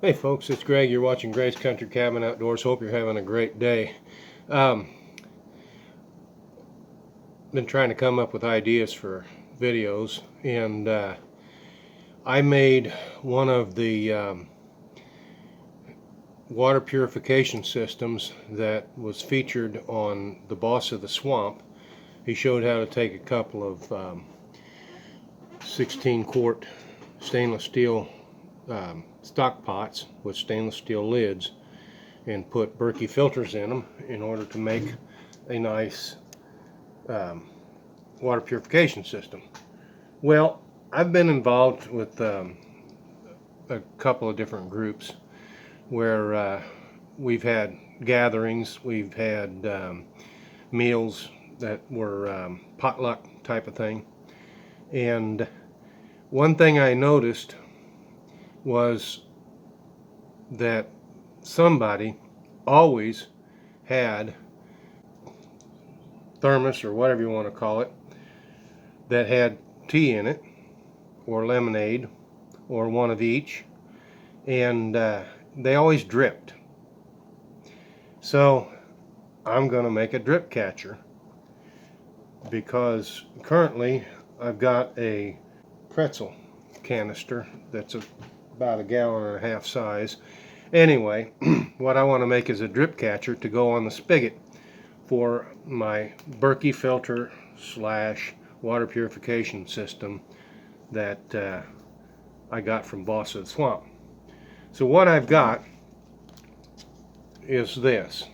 Hey folks, it's Greg. You're watching Greg's Country Cabin Outdoors. Hope you're having a great day. Um, been trying to come up with ideas for videos, and I made one of the water purification systems that was featured on The Boss of the Swamp. He showed how to take a couple of 16 quart stainless steel stock pots with stainless steel lids and put Berkey filters in them in order to make a nice water purification system. Well, I've been involved with a couple of different groups where we've had gatherings, we've had meals that were potluck type of thing, and one thing I noticed was that somebody always had thermos or whatever you want to call it that had tea in it or lemonade or one of each, and they always dripped. So I'm going to make a drip catcher because currently I've got a pretzel canister that's about 1.5 gallon size. Anyway, what I want to make is a drip catcher to go on the spigot for my Berkey filter slash water purification system that I got from Boss of the Swamp. So what I've got is this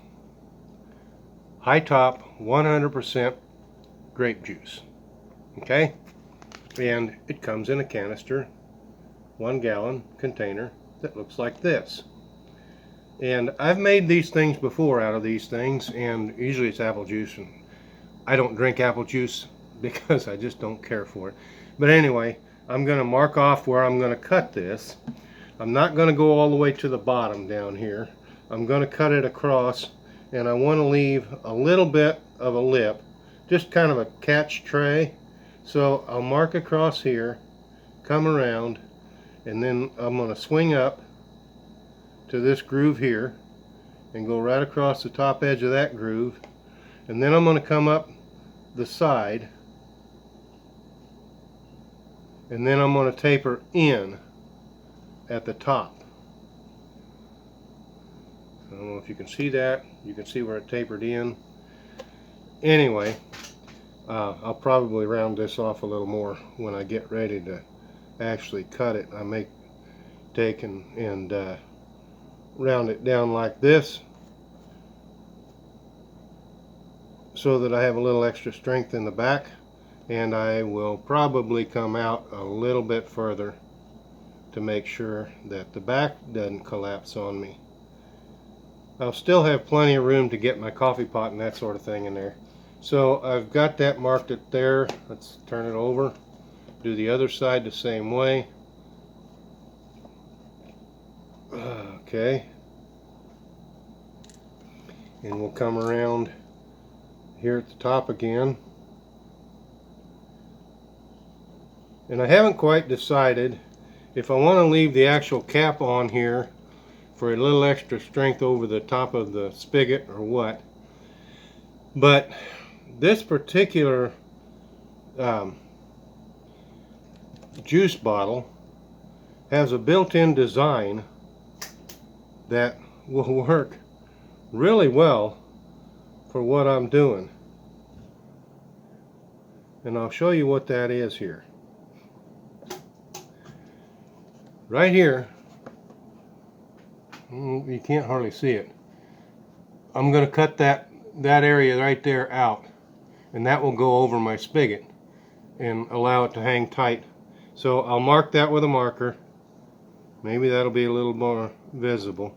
high top 100% grape juice, okay, and it comes in a canister 1 gallon container that looks like this. And I've made these things before out of these things, and usually it's apple juice, and I don't drink apple juice because I just don't care for it. But anyway, I'm going to mark off where I'm going to cut this. I'm not going to go all the way to the bottom down here. I'm going to cut it across, and I want to leave a little bit of a lip, just kind of a catch tray. So I'll mark across here, come around, and then I'm going to swing up to this groove here and go right across the top edge of that groove, and then I'm going to come up the side, and then I'm going to taper in at the top. I don't know if you can see that. You can see where it tapered in. Anyway, I'll probably round this off a little more when I get ready to actually cut it. I may take and round it down like this so that I have a little extra strength in the back, and I will probably come out a little bit further to make sure that the back doesn't collapse on me. I'll still have plenty of room to get my coffee pot and that sort of thing in there. So I've got that marked it there. Let's turn it over. Do the other side the same way. Okay. And we'll come around here at the top again. And I haven't quite decided if I want to leave the actual cap on here for a little extra strength over the top of the spigot or what. But this particular juice bottle has a built-in design that will work really well for what I'm doing. And I'll show you what that is here. Right here, you can't hardly see it. I'm going to cut that area right there out, and that will go over my spigot and allow it to hang tight. So I'll mark that with a marker. Maybe that'll be a little more visible.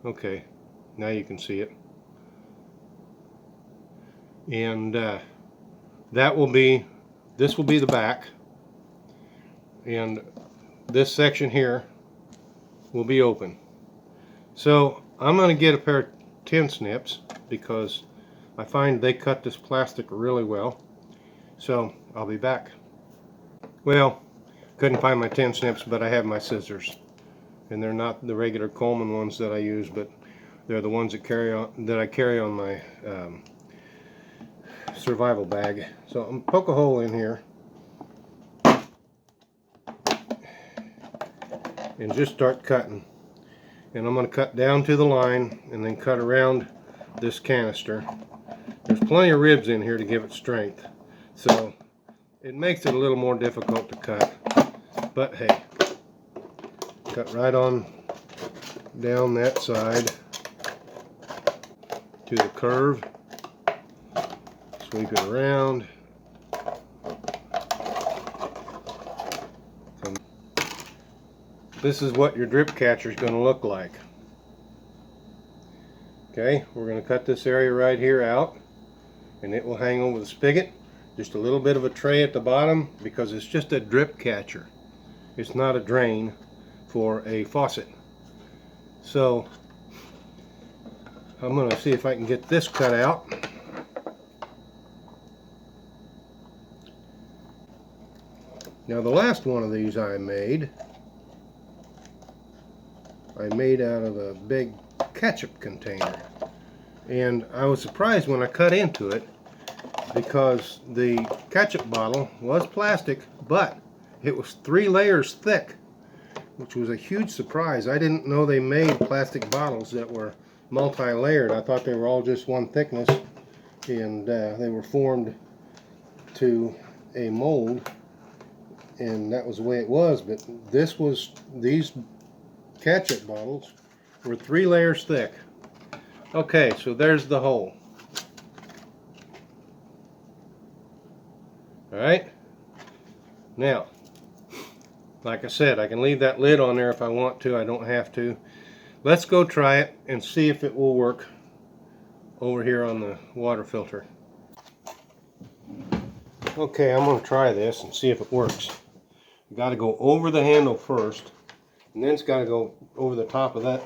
Okay, now you can see it. And this will be the back, and this section here will be open. So I'm going to get a pair of tin snips because I find they cut this plastic really well. So I'll be back. Well, Couldn't find my tin snips, but I have my scissors. And they're not the regular Coleman ones that I use, but they're the ones that I carry on my survival bag. So I'm gonna poke a hole in here and just start cutting. And I'm going to cut down to the line and then cut around this canister. There's plenty of ribs in here to give it strength, so it makes it a little more difficult to cut. But hey, cut right on down that side to the curve, sweep it around. This is what your drip catcher is going to look like. Okay, we're going to cut this area right here out, and it will hang over the spigot. Just a little bit of a tray at the bottom because it's just a drip catcher. It's not a drain for a faucet. So I'm going to see if I can get this cut out. Now the last one of these I made out of a big ketchup container, and I was surprised when I cut into it because the ketchup bottle was plastic, but it was 3 layers thick, which was a huge surprise. I didn't know they made plastic bottles that were multi-layered. I thought they were all just one thickness, and they were formed to a mold, and that was the way it was. But these ketchup bottles were 3 layers thick. Okay, so there's the hole. Alright, now like I said, I can leave that lid on there if I want to. I don't have to. Let's go try it and see if it will work over here on the water filter. Okay, I'm going to try this and see if it works. You got to go over the handle first, and then it's got to go over the top of that,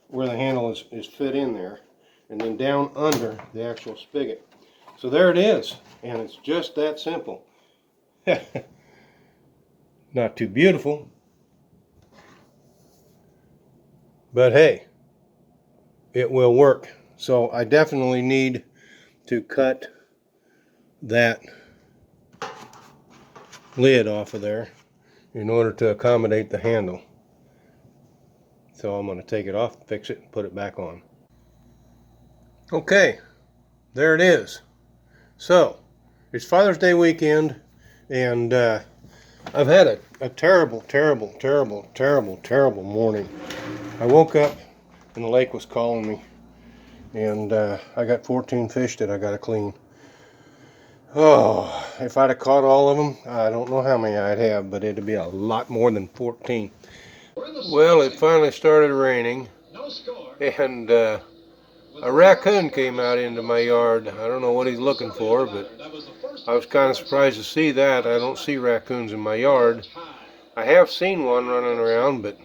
where the handle is fit in there, and then down under the actual spigot. So there it is, and it's just that simple. Not too beautiful, but hey, it will work. So I definitely need to cut that lid off of there in order to accommodate the handle. So I'm going to take it off, fix it, and put it back on. Okay, there it is. So it's Father's Day weekend, and I've had a terrible morning. I woke up and the lake was calling me, and I got 14 fish that I got to clean. Oh, if I'd have caught all of them, I don't know how many I'd have, but it'd be a lot more than 14. Well, it finally started raining, and a raccoon came out into my yard. I don't know what he's looking for, but I was kind of surprised to see that. I don't see raccoons in my yard. I have seen one running around, but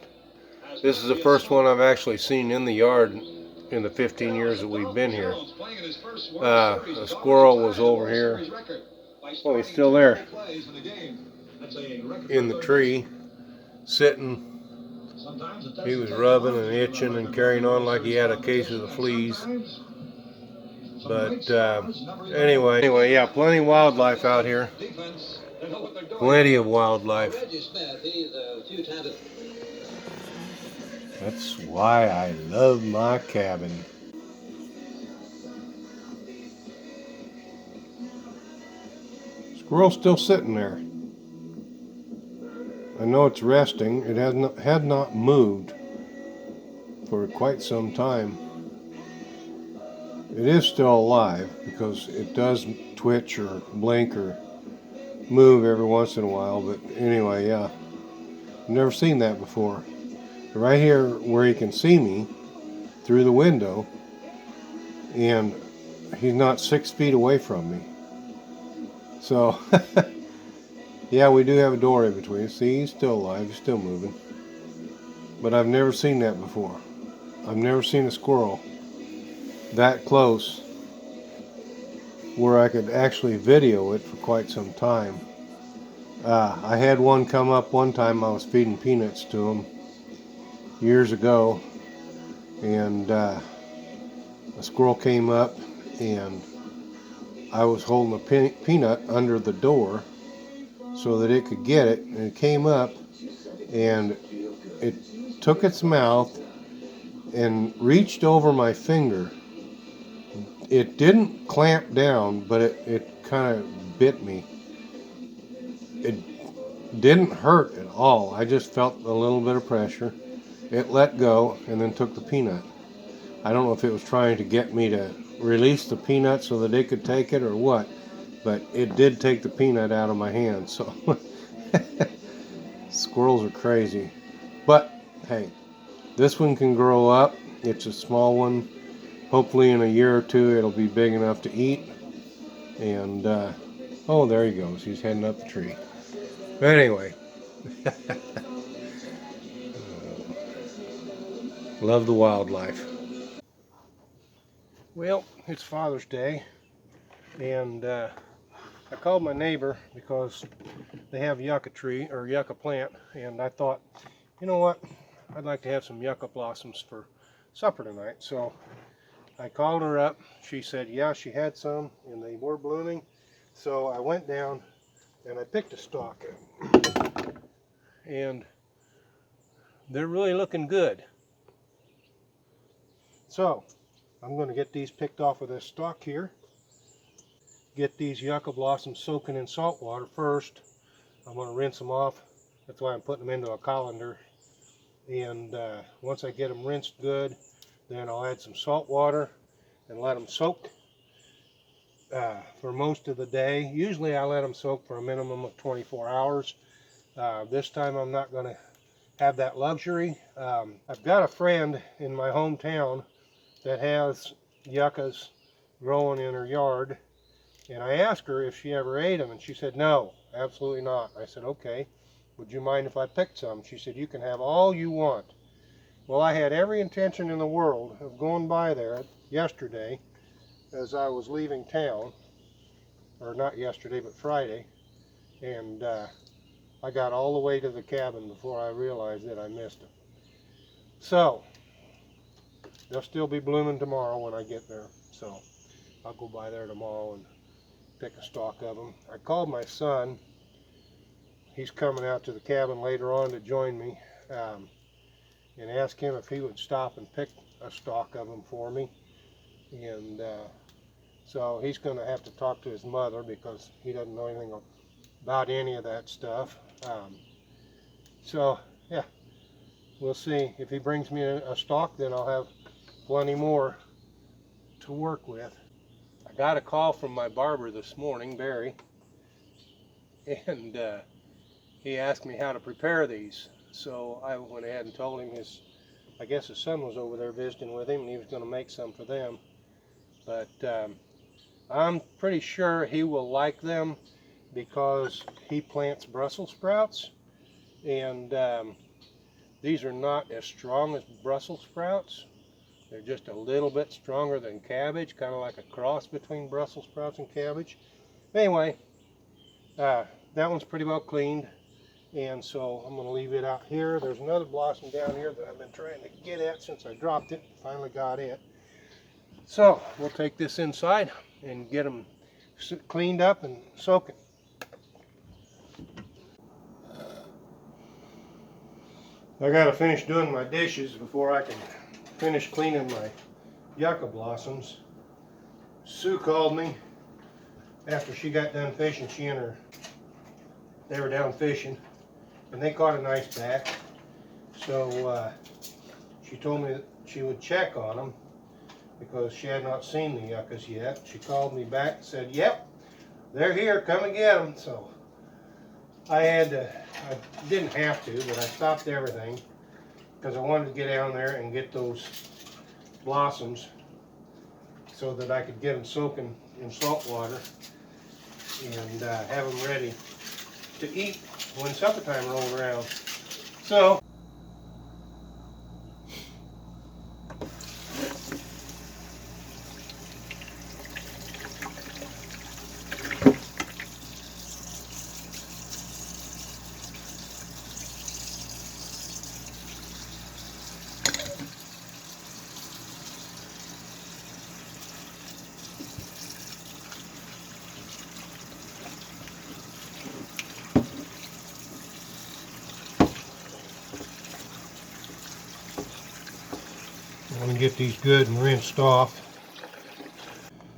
this is the first one I've actually seen in the yard in the 15 years that we've been here. A squirrel was over here. Oh, he's still there in the tree, sitting. He was rubbing and itching and carrying on like he had a case of the fleas. But anyway, yeah, plenty of wildlife out here. Plenty of wildlife. That's why I love my cabin. Squirrel's still sitting there. I know it's resting. It had not moved for quite some time. It is still alive because it does twitch or blink or move every once in a while. But anyway, yeah, I've never seen that before. Right here where he can see me through the window, and he's not 6 feet away from me. So yeah, we do have a door in between. See, he's still alive, he's still moving. But I've never seen that before. I've never seen a squirrel that close where I could actually video it for quite some time. I had one come up one time. I was feeding peanuts to him years ago, and a squirrel came up, and I was holding a peanut under the door so that it could get it, and it came up, and it took its mouth and reached over my finger. It didn't clamp down, but it kind of bit me. It didn't hurt at all. I just felt a little bit of pressure. It let go and then took the peanut. I don't know if it was trying to get me to release the peanut so that it could take it or what, but it did take the peanut out of my hand. So squirrels are crazy. But hey, this one can grow up. It's a small one. Hopefully in a year or two it'll be big enough to eat. And oh, there he goes. He's heading up the tree. But anyway, love the wildlife. Well, it's Father's Day, and I called my neighbor because they have a yucca tree or yucca plant, and I thought, you know what, I'd like to have some yucca blossoms for supper tonight. So I called her up. She said yeah, she had some and they were blooming. So I went down and I picked a stalk, and they're really looking good. So I'm going to get these picked off of this stalk here. Get these yucca blossoms soaking in salt water first. I'm going to rinse them off. That's why I'm putting them into a colander. And once I get them rinsed good, then I'll add some salt water and let them soak for most of the day. Usually I let them soak for a minimum of 24 hours. This time I'm not going to have that luxury. I've got a friend in my hometown that has yuccas growing in her yard, and I asked her if she ever ate them, and she said no, absolutely not. I said, okay, would you mind if I picked some? She said, you can have all you want. Well, I had every intention in the world of going by there yesterday as I was leaving town, or not yesterday but Friday, and I got all the way to the cabin before I realized that I missed them. So they'll still be blooming tomorrow when I get there. So I'll go by there tomorrow and pick a stalk of them. I called my son. He's coming out to the cabin later on to join me, and asked him if he would stop and pick a stalk of them for me. And so he's going to have to talk to his mother because he doesn't know anything about any of that stuff. So yeah, we'll see. If he brings me a stalk, then I'll have plenty more to work with. I got a call from my barber this morning, Barry, and he asked me how to prepare these. So I went ahead and told him I guess his son was over there visiting with him and he was going to make some for them. But I'm pretty sure he will like them because he plants Brussels sprouts, and these are not as strong as Brussels sprouts. They're just a little bit stronger than cabbage, kind of like a cross between Brussels sprouts and cabbage. Anyway, that one's pretty well cleaned, and so I'm going to leave it out here. There's another blossom down here that I've been trying to get at since I dropped it. Finally got it. So we'll take this inside and get them cleaned up and soaking. I got to finish doing my dishes before I can finish cleaning my yucca blossoms. Sue called me after she got done fishing. They were down fishing and they caught a nice back. So she told me that she would check on them because she had not seen the yuccas yet. She called me back and said, yep, they're here, come and get them. So I didn't have to, but I stopped everything because I wanted to get down there and get those blossoms so that I could get them soaking in salt water and have them ready to eat when supper time rolled around. So get these good and rinsed off.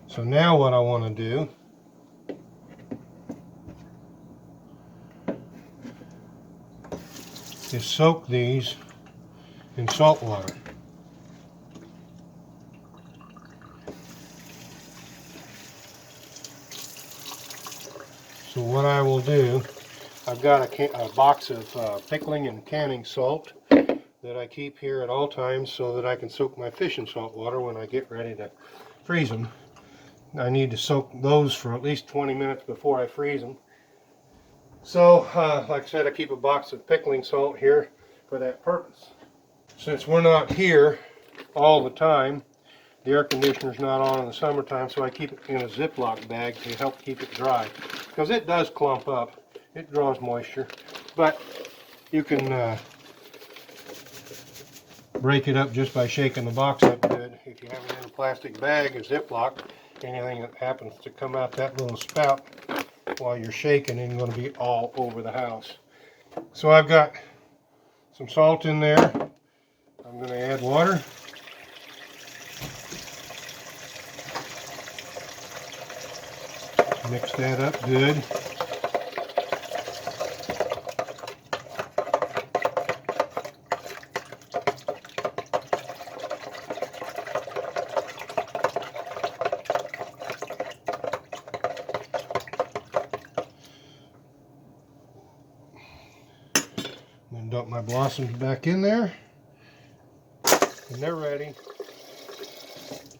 So now what I want to do is soak these in salt water. So what I will do, I've got a box of pickling and canning salt that I keep here at all times so that I can soak my fish in salt water when I get ready to freeze them. I need to soak those for at least 20 minutes before I freeze them. So, like I said, I keep a box of pickling salt here for that purpose. Since we're not here all the time, the air conditioner's not on in the summertime, so I keep it in a Ziploc bag to help keep it dry. Because it does clump up. It draws moisture. But you can break it up just by shaking the box up good. If you have it in a plastic bag, a Ziploc, anything that happens to come out that little spout while you're shaking isn't going to be all over the house. So I've got some salt in there. I'm going to add water. Mix that up good. Then dump my blossoms back in there. And they're ready.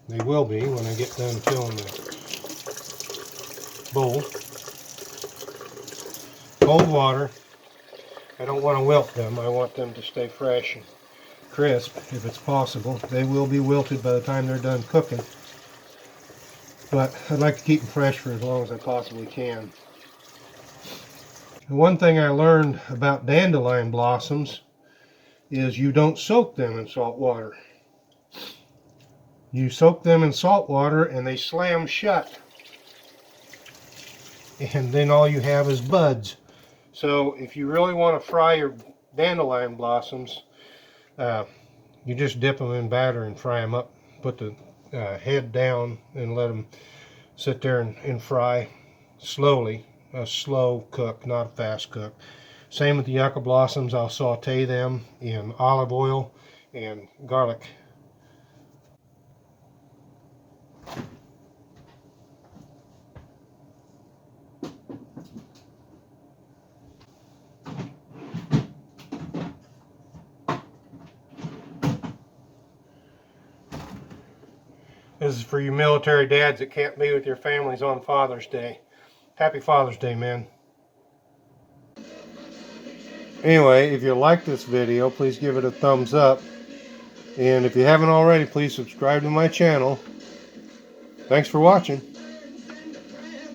They will be when I get done filling the bowl. Cold water. I don't want to wilt them. I want them to stay fresh and crisp if it's possible. They will be wilted by the time they're done cooking. But I'd like to keep them fresh for as long as I possibly can. One thing I learned about dandelion blossoms is you don't soak them in salt water. You soak them in salt water and they slam shut. And then all you have is buds. So if you really want to fry your dandelion blossoms, you just dip them in batter and fry them up. Put the head down and let them sit there and fry slowly. A slow cook, not a fast cook. Same with the yucca blossoms. I'll saute them in olive oil and garlic. This is for you military dads that can't be with your families on Father's Day. Happy Father's Day, man. Anyway, if you like this video, please give it a thumbs up. And if you haven't already, please subscribe to my channel. Thanks for watching.